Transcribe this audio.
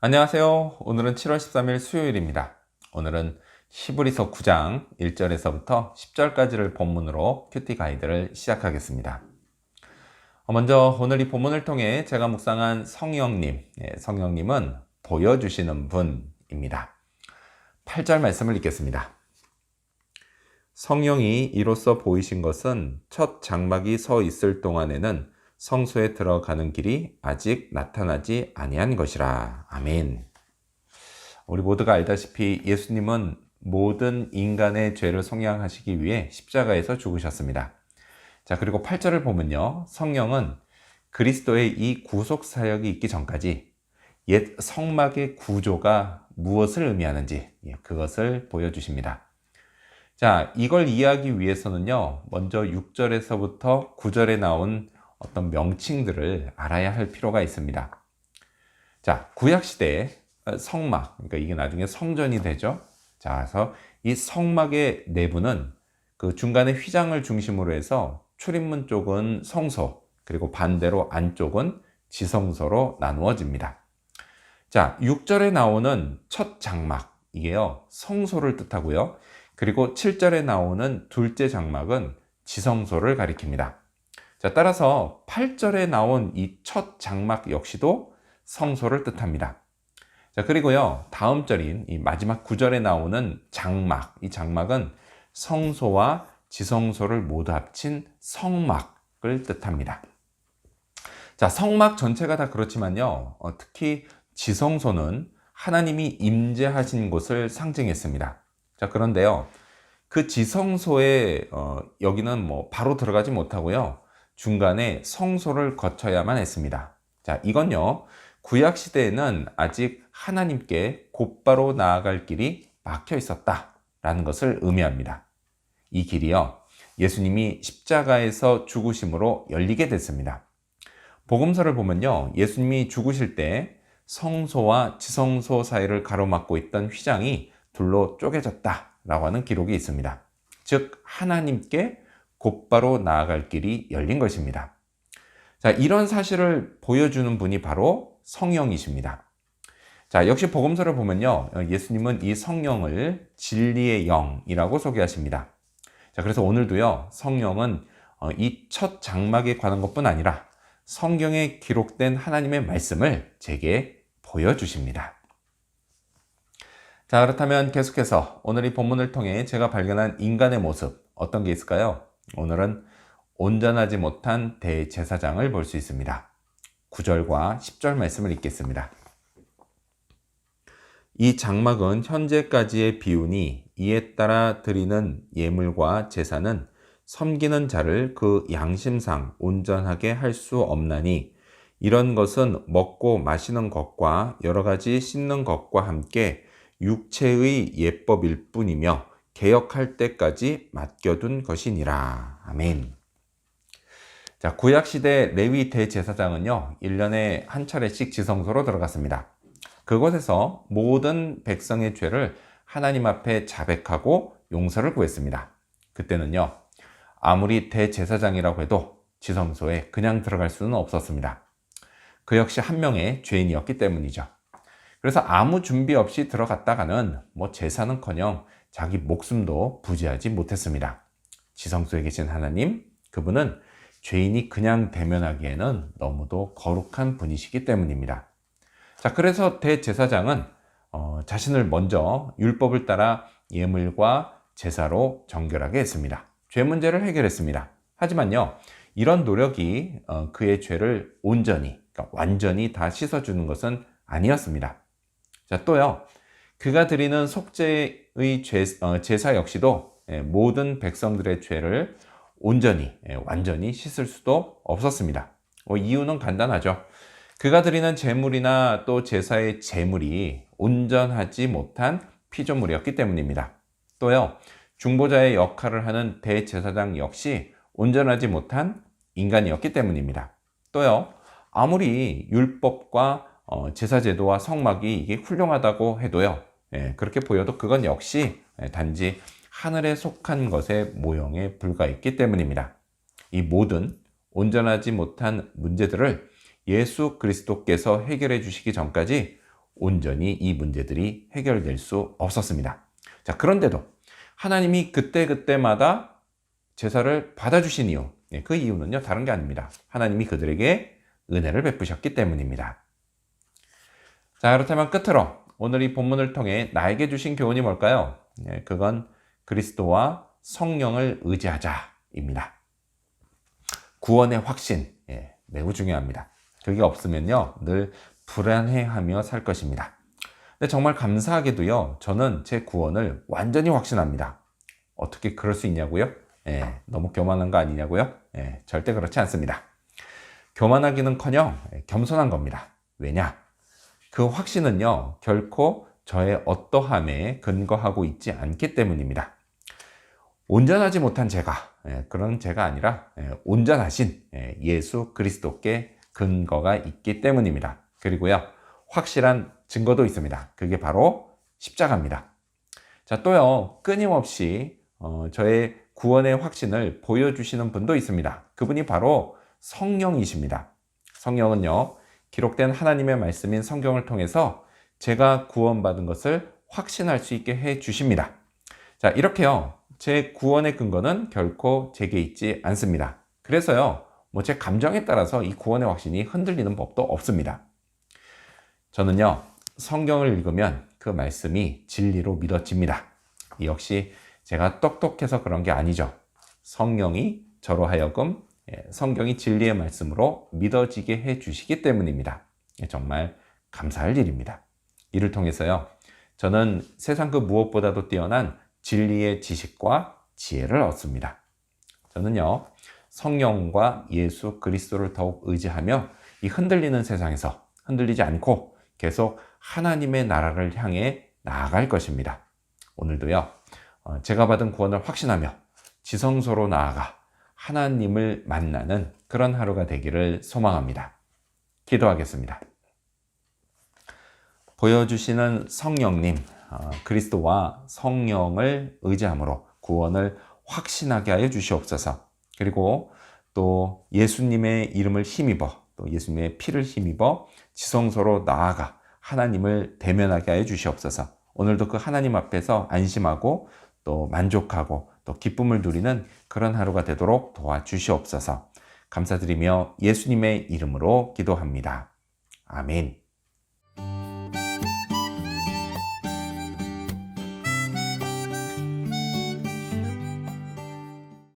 안녕하세요. 오늘은 7월 13일 수요일입니다. 오늘은 히브리서 9장 1절에서부터 10절까지를 본문으로 큐티 가이드를 시작하겠습니다. 먼저 오늘 이 본문을 통해 제가 묵상한 성령님, 성령님은 보여주시는 분입니다. 8절 말씀을 읽겠습니다. 성령이 이로써 보이신 것은 첫 장막이 서 있을 동안에는 성소에 들어가는 길이 아직 나타나지 아니한 것이라. 아멘. 우리 모두가 알다시피 예수님은 모든 인간의 죄를 속량하시기 위해 십자가에서 죽으셨습니다. 자, 그리고 8절을 보면요. 성령은 그리스도의 이 구속 사역이 있기 전까지 옛 성막의 구조가 무엇을 의미하는지 그것을 보여주십니다. 자, 이걸 이해하기 위해서는요. 먼저 6절에서부터 9절에 나온 어떤 명칭들을 알아야 할 필요가 있습니다. 자, 구약시대에 성막, 그러니까 이게 나중에 성전이 되죠. 자, 그래서 이 성막의 내부는 그 중간에 휘장을 중심으로 해서 출입문 쪽은 성소, 그리고 반대로 안쪽은 지성소로 나누어집니다. 자, 6절에 나오는 첫 장막, 이게요, 성소를 뜻하고요. 그리고 7절에 나오는 둘째 장막은 지성소를 가리킵니다. 자, 따라서 8절에 나온 이 첫 장막 역시도 성소를 뜻합니다. 자, 그리고요, 다음 절인 이 마지막 9절에 나오는 장막, 이 장막은 성소와 지성소를 모두 합친 성막을 뜻합니다. 자, 성막 전체가 다 그렇지만요, 특히 지성소는 하나님이 임재하신 곳을 상징했습니다. 자, 그런데요, 그 지성소에 여기는 바로 들어가지 못하고요, 중간에 성소를 거쳐야만 했습니다. 자, 이건요, 구약 시대에는 아직 하나님께 곧바로 나아갈 길이 막혀 있었다라는 것을 의미합니다. 이 길이요, 예수님이 십자가에서 죽으심으로 열리게 됐습니다. 복음서를 보면요, 예수님이 죽으실 때 성소와 지성소 사이를 가로막고 있던 휘장이 둘로 쪼개졌다라고 하는 기록이 있습니다. 즉, 하나님께 곧바로 나아갈 길이 열린 것입니다. 자, 이런 사실을 보여주는 분이 바로 성령이십니다. 자, 역시 복음서를 보면요, 예수님은 이 성령을 진리의 영이라고 소개하십니다. 자, 그래서 오늘도요, 성령은 이 첫 장막에 관한 것뿐 아니라 성경에 기록된 하나님의 말씀을 제게 보여주십니다. 자, 그렇다면 계속해서 오늘 이 본문을 통해 제가 발견한 인간의 모습, 어떤 게 있을까요? 오늘은 온전하지 못한 대제사장을 볼 수 있습니다. 9절과 10절 말씀을 읽겠습니다. 이 장막은 현재까지의 비유니 이에 따라 드리는 예물과 제사는 섬기는 자를 그 양심상 온전하게 할 수 없나니 이런 것은 먹고 마시는 것과 여러 가지 씻는 것과 함께 육체의 예법일 뿐이며 개혁할 때까지 맡겨둔 것이니라. 아멘. 자, 구약시대 레위 대제사장은요, 1년에 한 차례씩 지성소로 들어갔습니다. 그곳에서 모든 백성의 죄를 하나님 앞에 자백하고 용서를 구했습니다. 그때는요, 아무리 대제사장이라고 해도 지성소에 그냥 들어갈 수는 없었습니다. 그 역시 한 명의 죄인이었기 때문이죠. 그래서 아무 준비 없이 들어갔다가는 제사는커녕 자기 목숨도 부지하지 못했습니다. 지성소에 계신 하나님, 그분은 죄인이 그냥 대면하기에는 너무도 거룩한 분이시기 때문입니다. 자, 그래서 대제사장은 자신을 먼저 율법을 따라 예물과 제사로 정결하게 했습니다. 죄 문제를 해결했습니다. 하지만요, 이런 노력이 그의 죄를 온전히, 그러니까 완전히 다 씻어주는 것은 아니었습니다. 자, 또요, 그가 드리는 속죄의 제사 역시도 모든 백성들의 죄를 온전히, 완전히 씻을 수도 없었습니다. 이유는 간단하죠. 그가 드리는 제물이나 또 제사의 제물이 온전하지 못한 피조물이었기 때문입니다. 또요, 중보자의 역할을 하는 대제사장 역시 온전하지 못한 인간이었기 때문입니다. 또요, 아무리 율법과 제사제도와 성막이 이게 훌륭하다고 해도요, 그렇게 보여도 그건 역시 단지 하늘에 속한 것의 모형에 불과했기 때문입니다. 이 모든 온전하지 못한 문제들을 예수 그리스도께서 해결해 주시기 전까지 온전히 이 문제들이 해결될 수 없었습니다. 자, 그런데도 하나님이 그때그때마다 제사를 받아주신 이유, 그 이유는요, 다른 게 아닙니다. 하나님이 그들에게 은혜를 베푸셨기 때문입니다. 자, 그렇다면 끝으로 오늘 이 본문을 통해 나에게 주신 교훈이 뭘까요? 그건 그리스도와 성령을 의지하자입니다. 구원의 확신, 매우 중요합니다. 그게 없으면요, 늘 불안해하며 살 것입니다. 근데 정말 감사하게도요, 저는 제 구원을 완전히 확신합니다. 어떻게 그럴 수 있냐고요? 너무 교만한 거 아니냐고요? 절대 그렇지 않습니다. 교만하기는커녕 겸손한 겁니다. 왜냐? 그 확신은요, 결코 저의 어떠함에 근거하고 있지 않기 때문입니다. 온전하지 못한 제가, 그런 제가 아니라 온전하신 예수 그리스도께 근거가 있기 때문입니다. 그리고요, 확실한 증거도 있습니다. 그게 바로 십자가입니다. 자, 또요, 끊임없이 저의 구원의 확신을 보여주시는 분도 있습니다. 그분이 바로 성령이십니다. 성령은요, 기록된 하나님의 말씀인 성경을 통해서 제가 구원받은 것을 확신할 수 있게 해 주십니다. 자, 이렇게요, 제 구원의 근거는 결코 제게 있지 않습니다. 그래서요, 제 감정에 따라서 이 구원의 확신이 흔들리는 법도 없습니다. 저는요, 성경을 읽으면 그 말씀이 진리로 믿어집니다. 역시 제가 똑똑해서 그런 게 아니죠. 성령이 저로 하여금 성경이 진리의 말씀으로 믿어지게 해 주시기 때문입니다. 정말 감사할 일입니다. 이를 통해서요, 저는 세상 그 무엇보다도 뛰어난 진리의 지식과 지혜를 얻습니다. 저는요, 성령과 예수 그리스도를 더욱 의지하며 이 흔들리는 세상에서 흔들리지 않고 계속 하나님의 나라를 향해 나아갈 것입니다. 오늘도요, 제가 받은 구원을 확신하며 지성소로 나아가 하나님을 만나는 그런 하루가 되기를 소망합니다. 기도하겠습니다. 보여주시는 성령님, 그리스도와 성령을 의지함으로 구원을 확신하게 하여 주시옵소서. 그리고 또 예수님의 이름을 힘입어, 또 예수님의 피를 힘입어 지성소로 나아가 하나님을 대면하게 하여 주시옵소서. 오늘도 그 하나님 앞에서 안심하고 또 만족하고 또 기쁨을 누리는 그런 하루가 되도록 도와주시옵소서. 감사드리며 예수님의 이름으로 기도합니다. 아멘.